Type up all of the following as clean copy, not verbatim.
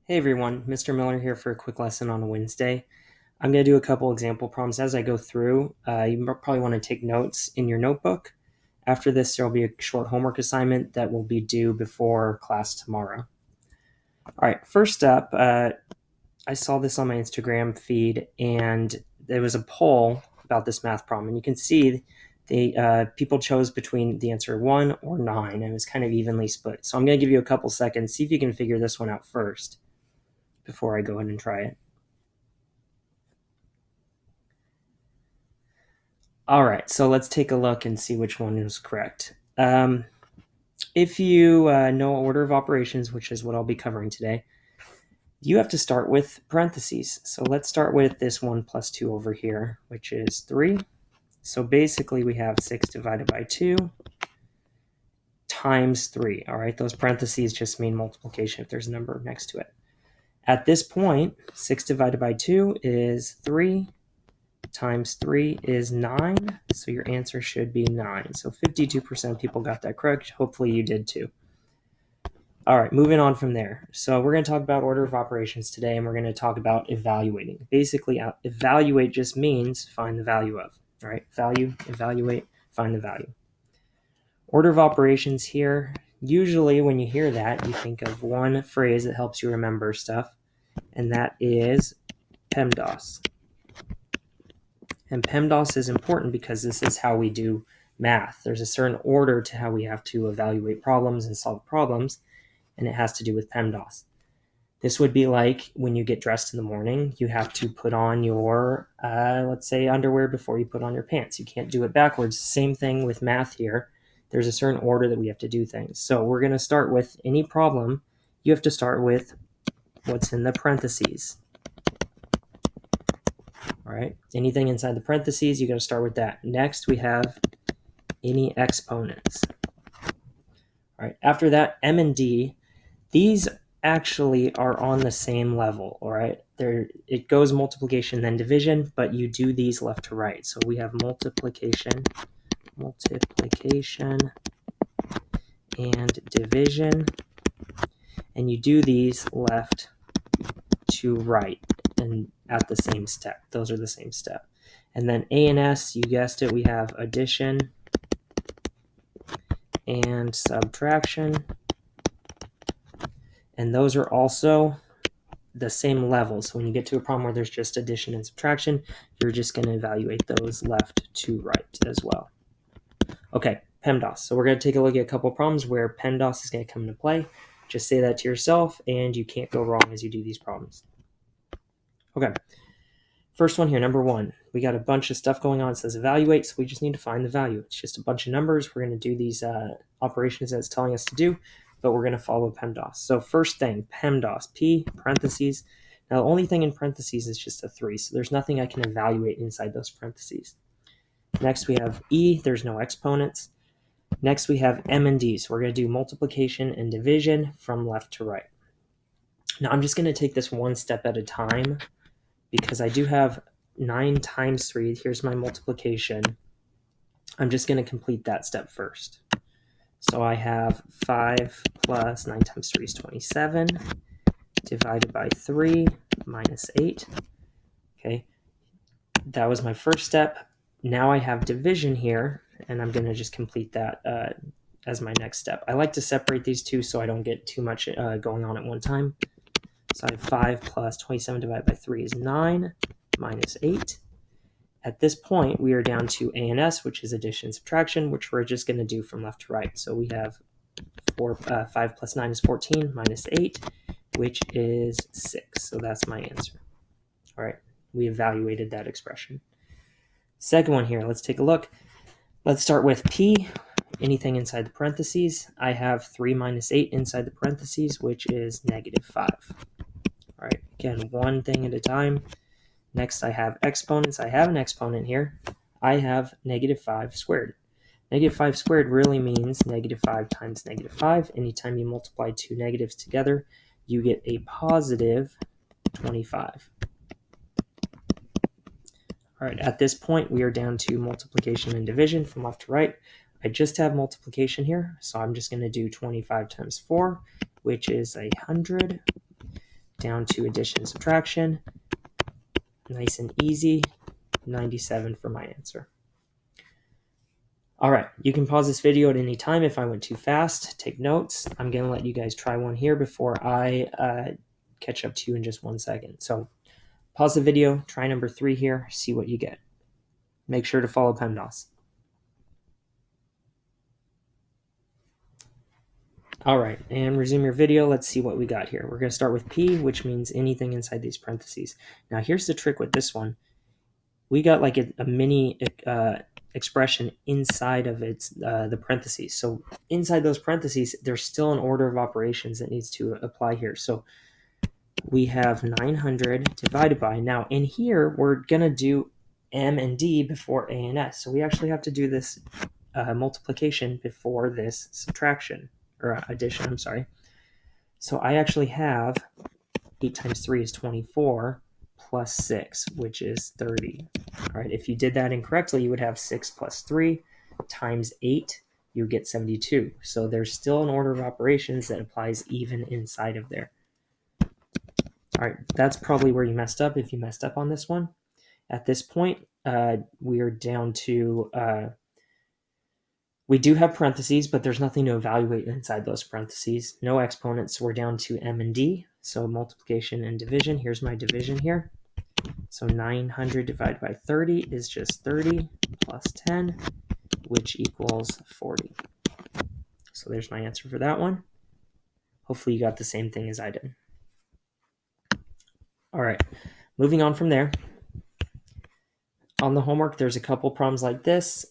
Hey everyone, Mr. Miller here for a quick lesson on a Wednesday. I'm going to do a couple example problems as I go through. You probably want to take notes in your notebook. After this, there will be a short homework assignment that will be due before class tomorrow. All right, first up, I saw this on my Instagram feed, and there was a poll about this math problem, and you can see the people chose between the answer 1 or 9, and it was kind of evenly split. So I'm going to give you a couple seconds, see if you can figure this one out first before I go ahead and try it. All right, so let's take a look and see which one is correct. If you know order of operations, which is what I'll be covering today, you have to start with parentheses. So let's start with this 1 plus 2 over here, which is 3. So basically we have 6 divided by 2 times 3. All right, those parentheses just mean multiplication if there's a number next to it. At this point, 6 divided by 2 is 3. Times 3 is 9, so your answer should be 9. So 52% of people got that correct. Hopefully you did too. All right, moving on from there. So we're going to talk about order of operations today, and we're going to talk about evaluating. Basically, evaluate just means find the value of. All right, value, evaluate, find the value. Order of operations here, usually when you hear that, you think of one phrase that helps you remember stuff, and that is PEMDAS. And PEMDAS is important because this is how we do math. There's a certain order to how we have to evaluate problems and solve problems, and it has to do with PEMDAS. This would be like when you get dressed in the morning, you have to put on your, let's say, underwear before you put on your pants. You can't do it backwards. Same thing with math here. There's a certain order that we have to do things. So we're going to start with any problem. You have to start with what's in the parentheses. All right, anything inside the parentheses, you got to start with that. Next, we have any exponents. All right, after that, M and D, these actually are on the same level, all right? It goes multiplication, then division, but you do these left to right. So we have multiplication, and division, and you do these left to right and at the same step. Those are the same step. And then A and S, you guessed it, we have addition and subtraction. And those are also the same level. So when you get to a problem where there's just addition and subtraction, you're just going to evaluate those left to right as well. Okay, PEMDAS. So we're going to take a look at a couple problems where PEMDAS is going to come into play. Just say that to yourself, and you can't go wrong as you do these problems. Okay, first one here, number 1. We got a bunch of stuff going on. It says evaluate, so we just need to find the value. It's just a bunch of numbers. We're going to do these operations that it's telling us to do, but we're going to follow PEMDAS. So first thing, PEMDAS, P, parentheses. Now the only thing in parentheses is just a 3, so there's nothing I can evaluate inside those parentheses. Next we have E, there's no exponents. Next we have M and D, so we're going to do multiplication and division from left to right. Now I'm just going to take this one step at a time because I do have 9 times 3. Here's my multiplication. I'm just going to complete that step first. So I have 5 plus 9 times 3 is 27, divided by 3 minus 8. Okay, that was my first step. Now I have division here, and I'm going to just complete that as my next step. I like to separate these two so I don't get too much going on at one time. So I have 5 plus 27 divided by 3 is 9 minus 8. At this point, we are down to A and S, which is addition and subtraction, which we're just going to do from left to right. So we have 5 plus 9 is 14 minus 8, which is 6. So that's my answer. All right, we evaluated that expression. Second one here, let's take a look. Let's start with P, anything inside the parentheses. I have 3 minus 8 inside the parentheses, which is negative 5. All right, again, one thing at a time. Next, I have exponents. I have an exponent here. I have negative 5 squared. Negative 5 squared really means negative 5 times negative 5. Anytime you multiply two negatives together, you get a positive 25. All right, at this point, we are down to multiplication and division from left to right. I just have multiplication here, so I'm just going to do 25 times 4, which is 100, down to addition and subtraction. Nice and easy. 97 for my answer. All right, you can pause this video at any time if I went too fast. Take notes. I'm going to let you guys try one here before I catch up to you in just 1 second. So pause the video, try number 3 here, see what you get. Make sure to follow PEMDAS. All right, and resume your video. Let's see what we got here. We're going to start with P, which means anything inside these parentheses. Now, here's the trick with this one. We got like a mini expression inside of the parentheses. So inside those parentheses, there's still an order of operations that needs to apply here. So we have 900 divided by. Now, in here, we're going to do M and D before A and S. So we actually have to do this multiplication before this subtraction. Or addition, I'm sorry. So I actually have 8 times 3 is 24 plus 6, which is 30. All right, if you did that incorrectly, you would have 6 plus 3 times 8, you get 72. So there's still an order of operations that applies even inside of there. All right, that's probably where you messed up if you messed up on this one. At this point, we are down to... we do have parentheses, but there's nothing to evaluate inside those parentheses. No exponents. We're down to M and D. So multiplication and division. Here's my division here. So 900 divided by 30 is just 30 plus 10, which equals 40. So there's my answer for that one. Hopefully you got the same thing as I did. All right, moving on from there. On the homework, there's a couple problems like this.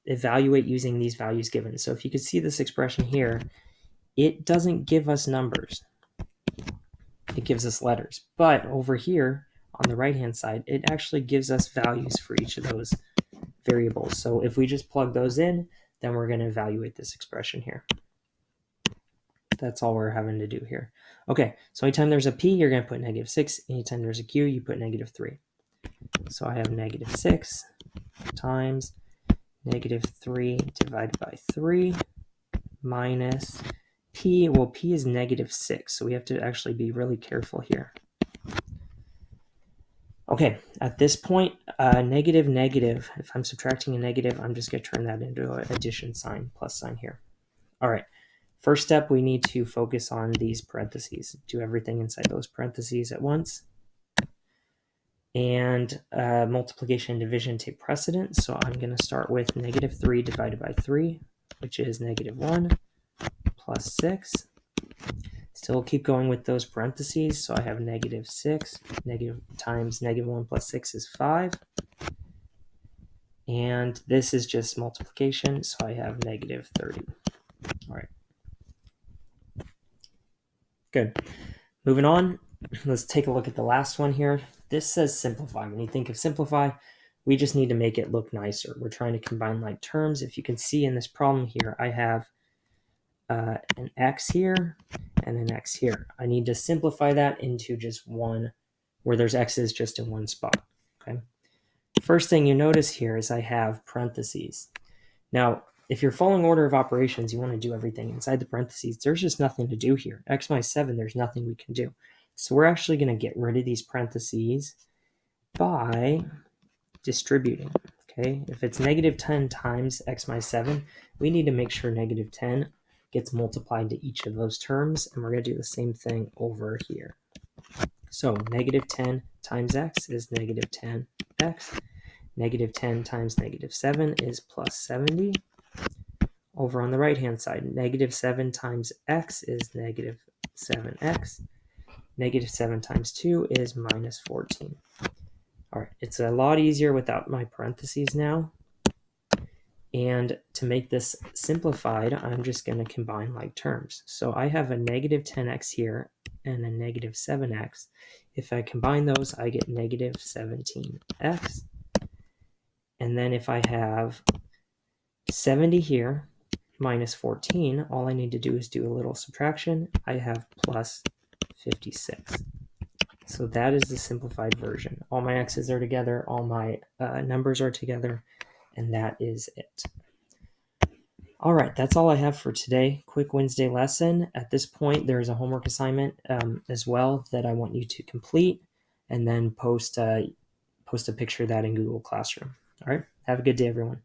Evaluate using these values given. So if you could see this expression here, it doesn't give us numbers. It gives us letters. But over here on the right-hand side, it actually gives us values for each of those variables. So if we just plug those in, then we're going to evaluate this expression here. That's all we're having to do here. Okay, so anytime there's a P, you're going to put -6. Anytime there's a Q, you put -3. So I have -6 times -3 divided by 3 minus P. Well, P is -6, so we have to actually be really careful here. Okay, at this point, negative, if I'm subtracting a negative, I'm just going to turn that into an addition sign, plus sign here. All right, first step, we need to focus on these parentheses. Do everything inside those parentheses at once. And multiplication and division take precedence. So I'm going to start with -3 divided by 3, which is -1 plus 6. Still keep going with those parentheses. So I have -6, times -1 plus 6 is 5. And this is just multiplication. So I have -30. All right. Good. Moving on. Let's take a look at the last one here. This says simplify. When you think of simplify, we just need to make it look nicer. We're trying to combine like terms. If you can see in this problem here, I have an x here and an x here. I need to simplify that into just one, where there's x's just in one spot. Okay. First thing you notice here is I have parentheses. Now, if you're following order of operations, you want to do everything inside the parentheses. There's just nothing to do here. X minus 7, there's nothing we can do. So we're actually going to get rid of these parentheses by distributing. Okay, if it's -10 times x minus 7, we need to make sure -10 gets multiplied to each of those terms, and we're going to do the same thing over here. So -10 times x is -10x. -10 times -7 is plus 70. Over on the right-hand side, -7 times x is -7x. -7 times 2 is minus 14. All right, it's a lot easier without my parentheses now. And to make this simplified, I'm just going to combine like terms. So I have a -10x here and a -7x. If I combine those, I get -17x. And then if I have 70 here minus 14, all I need to do is do a little subtraction. I have plus 56. So that is the simplified version. All my x's are together, all my numbers are together, and that is it. All right, that's all I have for today. Quick Wednesday lesson. At this point, there's a homework assignment as well that I want you to complete, and then post a picture of that in Google Classroom. All right, have a good day, everyone.